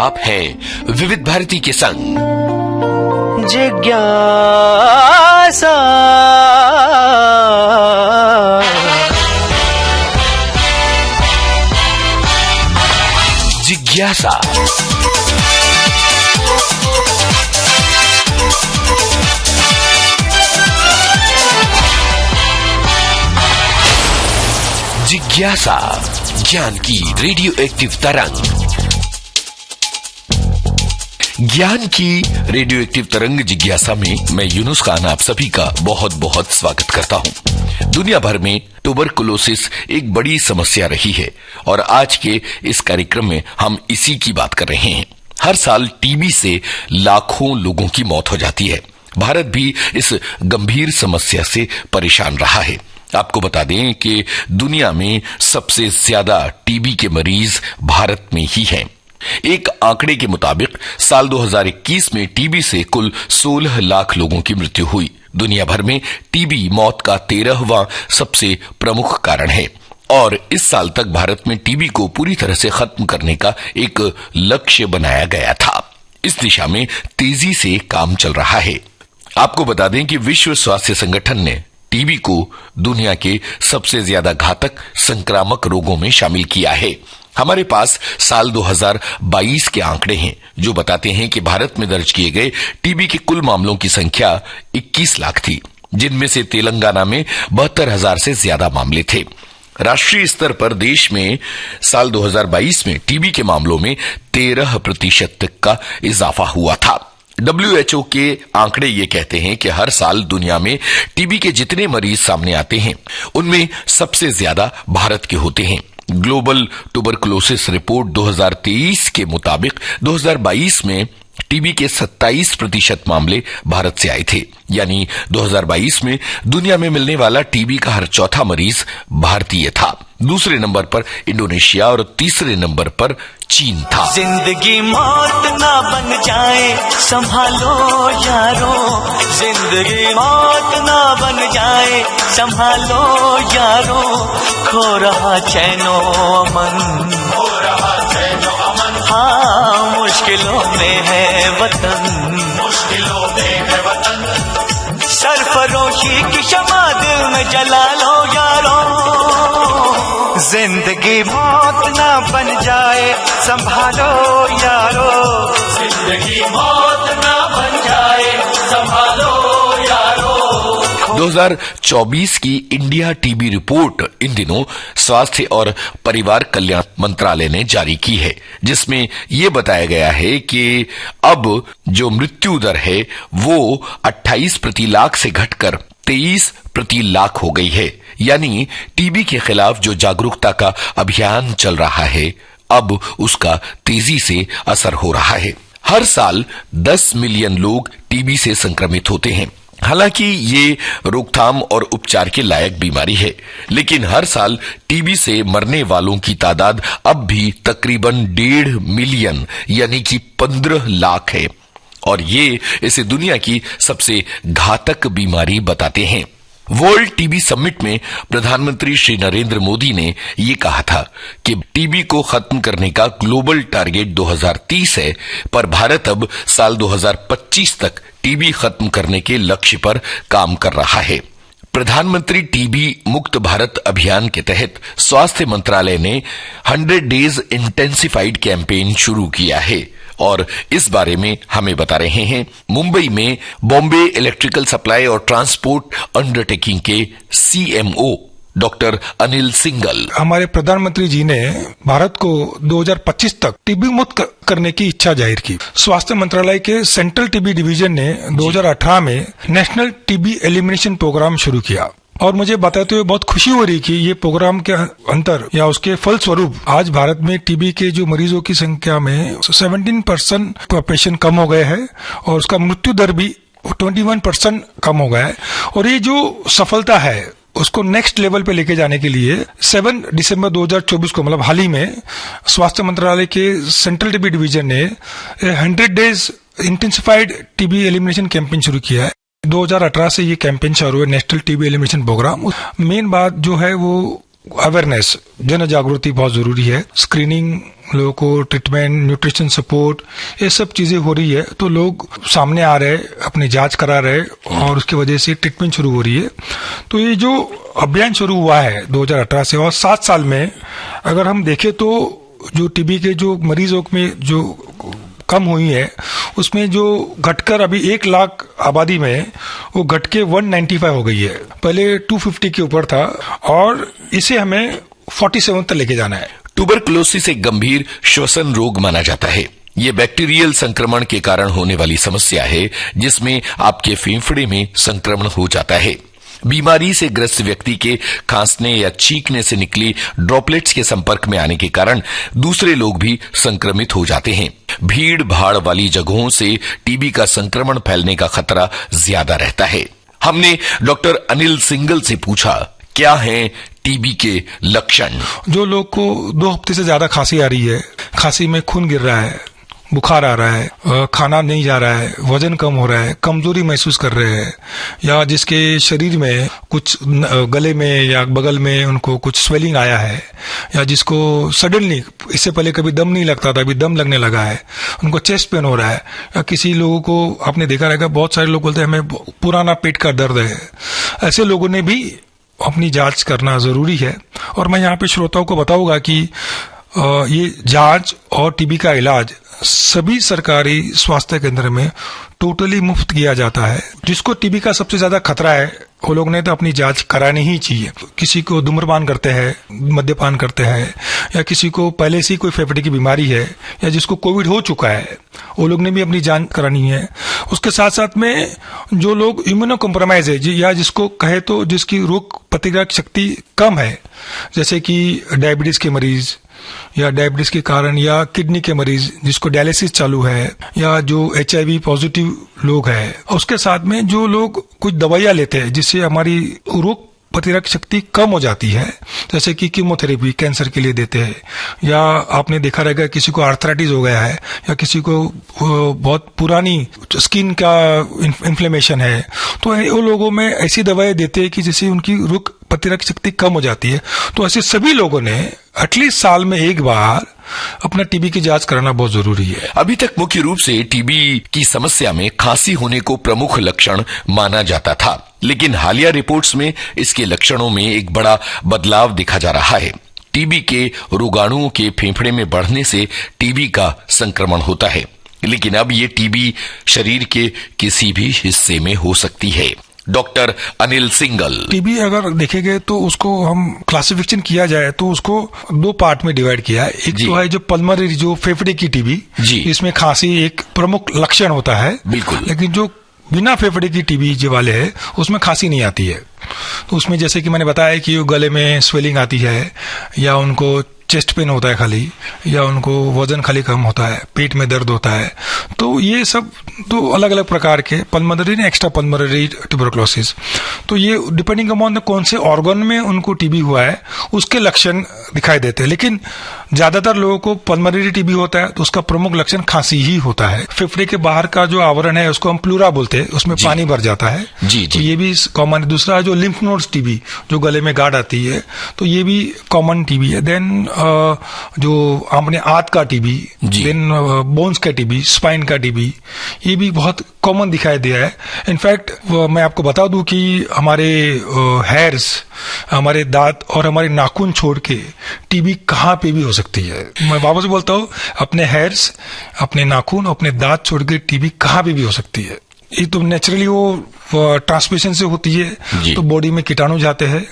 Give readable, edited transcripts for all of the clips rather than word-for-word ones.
आप हैं विविध भारती के संग। जिज्ञासा जिज्ञासा जिज्ञासा ज्ञान की रेडियो एक्टिव तरंग। ज्ञान की रेडियो एक्टिव तरंग जिज्ञासा में मैं यूनुस खान आप सभी का बहुत बहुत स्वागत करता हूं। दुनिया भर में ट्यूबरकुलोसिस एक बड़ी समस्या रही है और आज के इस कार्यक्रम में हम इसी की बात कर रहे हैं। हर साल टीबी से लाखों लोगों की मौत हो जाती है। भारत भी इस गंभीर समस्या से परेशान रहा है। आपको बता दें कि दुनिया में सबसे ज्यादा टीबी के मरीज भारत में ही हैं। एक आंकड़े के मुताबिक साल 2021 में टीबी से कुल 16 लाख लोगों की मृत्यु हुई। दुनिया भर में टीबी मौत का 13वां सबसे प्रमुख कारण है और इस साल तक भारत में टीबी को पूरी तरह से खत्म करने का एक लक्ष्य बनाया गया था। इस दिशा में तेजी से काम चल रहा है। आपको बता दें कि विश्व स्वास्थ्य संगठन ने टीबी को दुनिया के सबसे ज्यादा घातक संक्रामक रोगों में शामिल किया है। हमारे पास साल 2022 के आंकड़े हैं जो बताते हैं कि भारत में दर्ज किए गए टीबी के कुल मामलों की संख्या 21 लाख थी, जिनमें से तेलंगाना में 72,000 से ज्यादा मामले थे। राष्ट्रीय स्तर पर देश में साल 2022 में टीबी के मामलों में 13% तक का इजाफा हुआ था। WHO के आंकड़े ये कहते हैं कि हर साल दुनिया में टीबी के जितने मरीज सामने आते हैं उनमें सबसे ज्यादा भारत के होते हैं। ग्लोबल ट्यूबरकुलोसिस रिपोर्ट 2023 के मुताबिक 2022 में टीबी के 27% मामले भारत से आए थे। यानी 2022 में दुनिया में मिलने वाला टीबी का हर चौथा मरीज भारतीय था। दूसरे नंबर पर इंडोनेशिया और तीसरे नंबर पर चीन था। जिंदगी मौत ना बन जाए संभालो यारो, जिंदगी मौत ना बन जाए संभालो यारो, खो रहा चैनो अमन, खो रहा चैनो अमन, हाँ मुश्किलों में है वतन, मुश्किलों में है वतन, सरफरोशी की शमा दिल में जला लो यारो, जिंदगी मौत ना बन जाए संभालो यारो, जिंदगी मौत ना बन जाए संभालो यारो। 2024 की इंडिया टीबी रिपोर्ट इन दिनों स्वास्थ्य और परिवार कल्याण मंत्रालय ने जारी की है, जिसमें यह बताया गया है कि अब जो मृत्यु दर है वो 28 प्रति लाख से घटकर 23 प्रति लाख हो गई है। यानी टीबी के खिलाफ जो जागरूकता का अभियान चल रहा है अब उसका तेजी से असर हो रहा है। हर साल 10 मिलियन लोग टीबी से संक्रमित होते हैं। हालांकि ये रोकथाम और उपचार के लायक बीमारी है, लेकिन हर साल टीबी से मरने वालों की तादाद अब भी तकरीबन 1.5 मिलियन यानी कि 15 लाख है और ये इसे दुनिया की सबसे घातक बीमारी बताते हैं। वर्ल्ड टीबी समिट में प्रधानमंत्री श्री नरेंद्र मोदी ने ये कहा था कि टीबी को खत्म करने का ग्लोबल टारगेट 2030 है, पर भारत अब साल 2025 तक टीबी खत्म करने के लक्ष्य पर काम कर रहा है। प्रधानमंत्री टीबी मुक्त भारत अभियान के तहत स्वास्थ्य मंत्रालय ने 100 डेज इंटेंसिफाइड कैंपेन शुरू किया है और इस बारे में हमें बता रहे हैं मुंबई में बॉम्बे इलेक्ट्रिकल सप्लाई और ट्रांसपोर्ट अंडरटेकिंग के CMO डॉक्टर अनिल सिंगल। हमारे प्रधानमंत्री जी ने भारत को 2025 तक टीबी मुक्त करने की इच्छा जाहिर की। स्वास्थ्य मंत्रालय के सेंट्रल टीबी डिवीजन ने 2018 में नेशनल टीबी एलिमिनेशन प्रोग्राम शुरू किया और मुझे बताते हुए बहुत खुशी हो रही कि ये प्रोग्राम के अंतर या उसके फलस्वरूप आज भारत में टीबी के जो मरीजों की संख्या में 17% पेशेंट कम हो गए हैं और उसका मृत्यु दर भी 21% कम हो गया है। और ये जो सफलता है उसको नेक्स्ट लेवल पे लेके जाने के लिए 7 दिसंबर 2024 को मतलब हाल ही में स्वास्थ्य मंत्रालय के सेंट्रल टीबी डिवीजन ने 100 days intensified TB elimination campaign शुरू किया है। 2018 से ये कैंपेन शुरू है, national TB elimination programme. Main बात जो है वो अवेयरनेस, जन जागृति बहुत जरूरी है। स्क्रीनिंग लोगों को ट्रीटमेंट, न्यूट्रिशन सपोर्ट, ये सब चीजें हो रही है, तो लोग सामने आ रहे, अपनी जांच करा रहे और उसकी वजह से ट्रीटमेंट शुरू हो रही है। तो ये जो अभियान शुरू हुआ है 2018 से, और 7 साल में अगर हम देखें तो जो टीबी के जो मरीजों में जो कम हुई है, उसमें जो घटकर अभी 1 लाख आबादी में वो घट के 195 हो गई है। पहले 250 के ऊपर था और इसे हमें 47 तक लेके जाना है। ट्यूबरकुलोसिस एक गंभीर श्वसन रोग माना जाता है। ये बैक्टीरियल संक्रमण के कारण होने वाली समस्या है जिसमें आपके फेफड़े में संक्रमण हो जाता है। बीमारी से ग्रस्त व्यक्ति के खांसने या छींकने से निकली ड्रॉपलेट्स के संपर्क में आने के कारण दूसरे लोग भी संक्रमित हो जाते हैं। भीड़ भाड़ वाली जगहों से टीबी का संक्रमण फैलने का खतरा ज्यादा रहता है। हमने डॉक्टर अनिल सिंगल से पूछा, क्या हैं टीबी के लक्षण? जो लोग को 2 हफ्ते से ज्यादा खांसी आ रही है, खांसी में खून गिर रहा है, बुखार आ रहा है, खाना नहीं जा रहा है, वजन कम हो रहा है, कमजोरी महसूस कर रहे हैं, या जिसके शरीर में कुछ गले में या बगल में उनको कुछ स्वेलिंग आया है, या जिसको सडनली, इससे पहले कभी दम नहीं लगता था, अभी दम लगने लगा है, उनको चेस्ट पेन हो रहा है, या किसी लोगों को आपने देखा रहेगा बहुत सारे लोग बोलते हैं हमें पुराना पेट का दर्द है। ऐसे लोगों ने भी अपनी जांच करना जरूरी है। और मैं यहाँ पे श्रोताओं को बताऊंगा कि ये जांच और टीबी का इलाज सभी सरकारी स्वास्थ्य केंद्र में टोटली मुफ्त किया जाता है। जिसको टीबी का सबसे ज्यादा खतरा है वो लोग ने तो अपनी जांच करानी ही चाहिए। किसी को धूम्रपान करते हैं, मद्यपान करते हैं, या किसी को पहले से ही कोई फेफड़े की बीमारी है, या जिसको कोविड हो चुका है, वो लोग ने भी अपनी जांच करानी है। उसके साथ साथ में जो लोग इम्यूनो कॉम्प्रोमाइज है, या जिसको कहे तो जिसकी रोग प्रतिरोधक शक्ति कम है, जैसे कि डायबिटीज के मरीज, या डायबिटीज के कारण, या किडनी के मरीज जिसको डायलिसिस चालू है, या जो HIV पॉजिटिव लोग हैं, उसके साथ में जो लोग कुछ दवाइयां लेते हैं जिससे हमारी रोग प्रतिरोधक शक्ति कम हो जाती है, जैसे कि कीमोथेरेपी कैंसर के लिए देते हैं, या आपने देखा रहेगा किसी को आर्थराइटिस हो गया है, या किसी को बहुत पुरानी स्किन का इन्फ्लेमेशन है, तो वो लोगों में ऐसी दवाएं देते हैं कि जिससे उनकी रोग प्रतिरोधक शक्ति कम हो जाती है। तो ऐसे सभी लोगों ने एटलीस्ट साल में एक बार अपना टीबी की जांच कराना बहुत जरूरी है। अभी तक मुख्य रूप से टीबी की समस्या में खांसी होने को प्रमुख लक्षण माना जाता था, लेकिन हालिया रिपोर्ट्स में इसके लक्षणों में एक बड़ा बदलाव देखा जा रहा है। टीबी के रोगाणुओं के फेफड़े में बढ़ने से टीबी का संक्रमण होता है, लेकिन अब ये टीबी शरीर के किसी भी हिस्से में हो सकती है। डॉक्टर अनिल सिंगल, टीबी अगर देखेंगे तो उसको हम क्लासिफिकेशन किया जाए तो उसको 2 पार्ट में डिवाइड किया है। एक तो है जो पल्मोनरी, जो फेफड़े की टीबी, इसमें खांसी एक प्रमुख लक्षण होता है, बिल्कुल। लेकिन जो बिना फेफड़े की टीबी जो वाले है उसमें खांसी नहीं आती है। तो उसमें जैसे कि मैंने बताया कि गले में स्वेलिंग आती है, या उनको चेस्ट पेन होता है खाली, या उनको वजन खाली कम होता है, पेट में दर्द होता है, तो ये सब तो अलग अलग प्रकार के पल्मोनरी ने एक्स्ट्रा पल्मोनरी ट्यूबरकुलोसिस, तो ये डिपेंडिंग अपॉन कौन से ऑर्गन में उनको टीबी हुआ है उसके लक्षण दिखाई देते हैं। लेकिन ज्यादातर लोगों को पल्मोनरी टीबी होता है तो उसका प्रमुख लक्षण खांसी ही होता है। फेफड़े के बाहर का जो आवरण है उसको हम प्लूरा बोलते हैं, उसमें पानी भर जाता है, तो ये भी कॉमन है। दूसरा जो लिम्फ नोड्स टीबी, जो गले में गांठ आती है, तो ये भी कॉमन टीबी है। देन जो अपने आंत का टीबी, देन बोन्स का टीबी, स्पाइन का टीबी, ये भी बहुत कॉमन दिखाई दिया है। इनफैक्ट मैं आपको बता दूं कि हमारे हेयर्स, हमारे दांत और हमारे नाखून छोड़ के टीबी कहाँ पे भी हो सकती है। मैं वापस बोलता हूँ, अपने हेयर्स, अपने नाखून, अपने दांत छोड़ के टीबी कहाँ पे भी हो सकती है। ये तो नेचुरली वो ट्रांसमिशन से होती है, तो बॉडी में कीटाणु जाते हैं,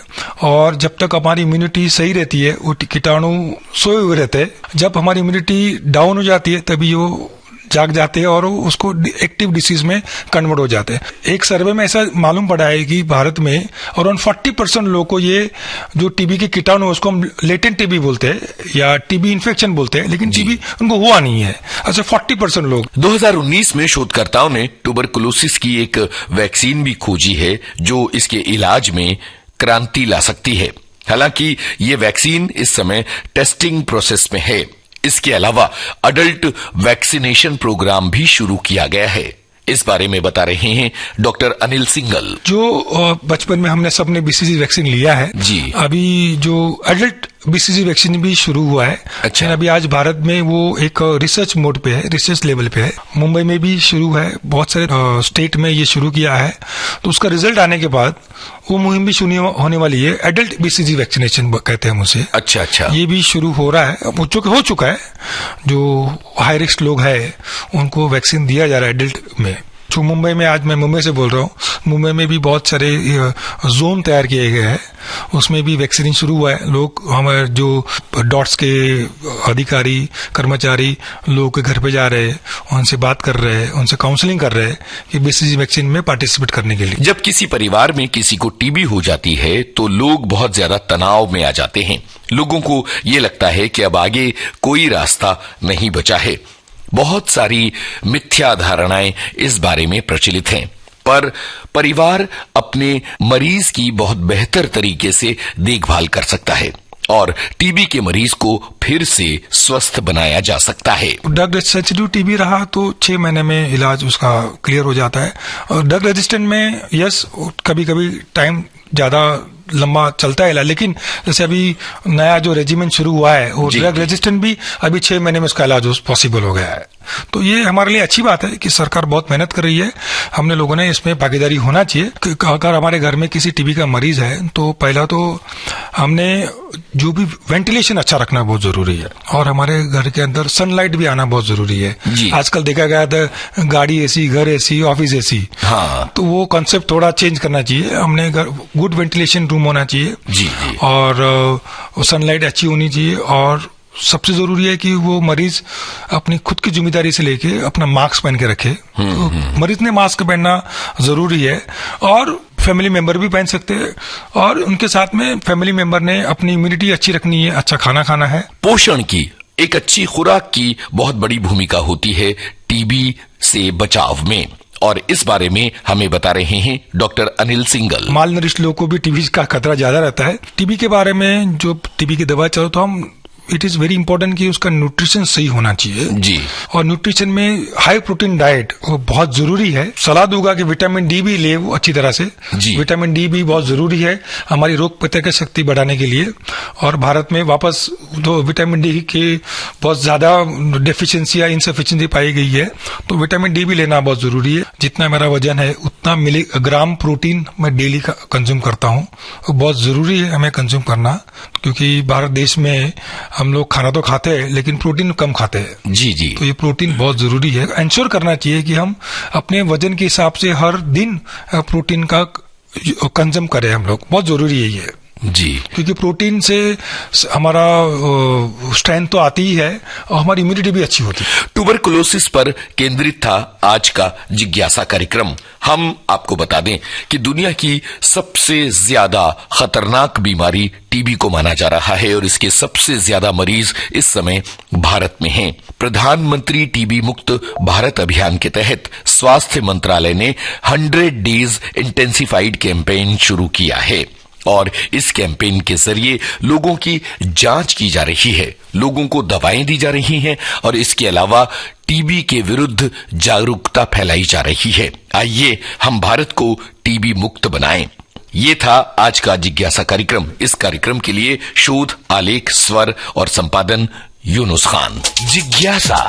और जब तक हमारी इम्यूनिटी सही रहती है वो कीटाणु सोए हुए रहते हैं। जब हमारी इम्यूनिटी डाउन हो जाती है तभी वो जाग जाते हैं और उसको एक्टिव डिसीज में कन्वर्ट हो जाते हैं। एक सर्वे में ऐसा मालूम पड़ा है कि भारत में अराउंड 40% लोगों को ये जो टीबी के कीटाणु, उसको हम लेटेंट टीबी बोलते हैं या टीबी इन्फेक्शन बोलते हैं, लेकिन टीबी उनको हुआ नहीं है। अच्छा, 40% लोग। 2019 में शोधकर्ताओं ने ट्यूबरकुलोसिस की एक वैक्सीन भी खोजी है जो इसके इलाज में क्रांति ला सकती है। हालांकि ये वैक्सीन इस समय टेस्टिंग प्रोसेस में है। इसके अलावा अडल्ट वैक्सीनेशन प्रोग्राम भी शुरू किया गया है। इस बारे में बता रहे हैं डॉक्टर अनिल सिंगल। जो बचपन में हमने सबने BCG वैक्सीन लिया है, जी, अभी जो एडल्ट बीसीजी वैक्सीन भी शुरू हुआ है। अच्छा। अभी आज भारत में वो एक रिसर्च मोड पे है, रिसर्च लेवल पे है। मुंबई में भी शुरू है, बहुत सारे स्टेट में ये शुरू किया है। तो उसका रिजल्ट आने के बाद वो मुहिम भी शुरू होने वाली है। एडल्ट बीसीजी वैक्सीनेशन कहते हैं उसे। अच्छा अच्छा। ये भी शुरू हो रहा है, हो चुका है। जो हाई रिस्क लोग है उनको वैक्सीन दिया जा रहा है एडल्ट में। जो मुंबई में, आज मैं मुंबई से बोल रहा हूँ, मुंबई में भी बहुत सारे जोन तैयार किए गए हैं, उसमें भी वैक्सीन शुरू हुआ है। लोग, हमारे जो डॉट्स के अधिकारी कर्मचारी लोगों के घर पे जा रहे हैं, उनसे बात कर रहे हैं, उनसे काउंसलिंग कर रहे हैं कि बीसीजी वैक्सीन में पार्टिसिपेट करने के लिए। जब किसी परिवार में किसी को टीबी हो जाती है तो लोग बहुत ज्यादा तनाव में आ जाते हैं। लोगों को ये लगता है कि अब आगे कोई रास्ता नहीं बचा है। बहुत सारी मिथ्या धारणाएं इस बारे में प्रचलित हैं, पर परिवार अपने मरीज की बहुत बेहतर तरीके से देखभाल कर सकता है और टीबी के मरीज को फिर से स्वस्थ बनाया जा सकता है। ड्रग सेंसिटिव टीबी रहा तो 6 महीने में इलाज उसका क्लियर हो जाता है। और ड्रग रेजिस्टेंट में यस, कभी कभी टाइम ज्यादा लंबा चलता है, लेकिन जैसे अभी नया जो रेजिमेंट शुरू हुआ है वो ड्रग रेजिस्टेंट भी अभी 6 महीने में उसका इलाज पॉसिबल हो गया है। तो ये हमारे लिए अच्छी बात है कि सरकार बहुत मेहनत कर रही है। हमने लोगों ने इसमें भागीदारी होना चाहिए। अगर हमारे घर में किसी टीबी का मरीज है तो पहला तो हमने जो भी वेंटिलेशन अच्छा रखना बहुत जरूरी है, और हमारे घर के अंदर सनलाइट भी आना बहुत जरूरी है। आजकल देखा गया था गाड़ी एसी, घर एसी, ऑफिस एसी। हाँ। तो वो कॉन्सेप्ट थोड़ा चेंज करना चाहिए। हमने गुड वेंटिलेशन रूम होना चाहिए जी। और सनलाइट अच्छी होनी चाहिए। और सबसे जरूरी है कि वो मरीज अपनी खुद की जिम्मेदारी से लेके अपना मास्क पहन के रखे। तो मरीज ने मास्क पहनना जरूरी है, और फैमिली मेंबर भी पहन सकते हैं, और उनके साथ में फैमिली मेंबर ने अपनी इम्यूनिटी अच्छी रखनी है, अच्छा खाना खाना है। पोषण की, एक अच्छी खुराक की बहुत बड़ी भूमिका होती है टीबी से बचाव में, और इस बारे में हमें बता रहे हैं डॉक्टर अनिल सिंगल। माल नरिश लोगों को भी टीबी का खतरा ज्यादा रहता है। टीबी के बारे में जो टीबी की दवा चलो तो हम इट इज वेरी इंपॉर्टेंट कि उसका न्यूट्रिशन सही होना चाहिए जी। और न्यूट्रिशन में हाई प्रोटीन डाइट वो बहुत जरूरी है। सलाह दूंगा कि विटामिन डी भी ले वो अच्छी तरह से जी। विटामिन डी भी बहुत जरूरी है हमारी रोग प्रतिरोधक शक्ति बढ़ाने के लिए। और भारत में वापस तो विटामिन डी के बहुत ज्यादा डेफिशिएंसी या इनसफिशिएंसी पाई गई है, तो विटामिन डी भी लेना बहुत जरूरी है। जितना मेरा वजन है उतना मिलीग्राम प्रोटीन मैं डेली कंज्यूम करता हूँ, बहुत जरूरी है हमें कंज्यूम करना, क्योंकि भारत देश में हम लोग खाना तो खाते हैं लेकिन प्रोटीन कम खाते हैं जी जी। तो ये प्रोटीन बहुत जरूरी है। इंश्योर करना चाहिए कि हम अपने वजन के हिसाब से हर दिन प्रोटीन का कंज्यूम करें, हम लोग बहुत जरूरी है ये जी, क्योंकि प्रोटीन से हमारा स्ट्रेंथ तो आती ही है और हमारी इम्यूनिटी भी अच्छी होती है। ट्यूबरकुलोसिस पर केंद्रित था आज का जिज्ञासा कार्यक्रम। हम आपको बता दें कि दुनिया की सबसे ज्यादा खतरनाक बीमारी टीबी को माना जा रहा है और इसके सबसे ज्यादा मरीज इस समय भारत में हैं। प्रधानमंत्री टीबी मुक्त भारत अभियान के तहत स्वास्थ्य मंत्रालय ने 100 डेज इंटेंसिफाइड कैंपेन शुरू किया है और इस कैंपेन के जरिए लोगों की जांच की जा रही है, लोगों को दवाएं दी जा रही हैं और इसके अलावा टीबी के विरुद्ध जागरूकता फैलाई जा रही है। आइए हम भारत को टीबी मुक्त बनाएं। ये था आज का जिज्ञासा कार्यक्रम। इस कार्यक्रम के लिए शोध, आलेख, स्वर और संपादन यूनुस खान। जिज्ञासा।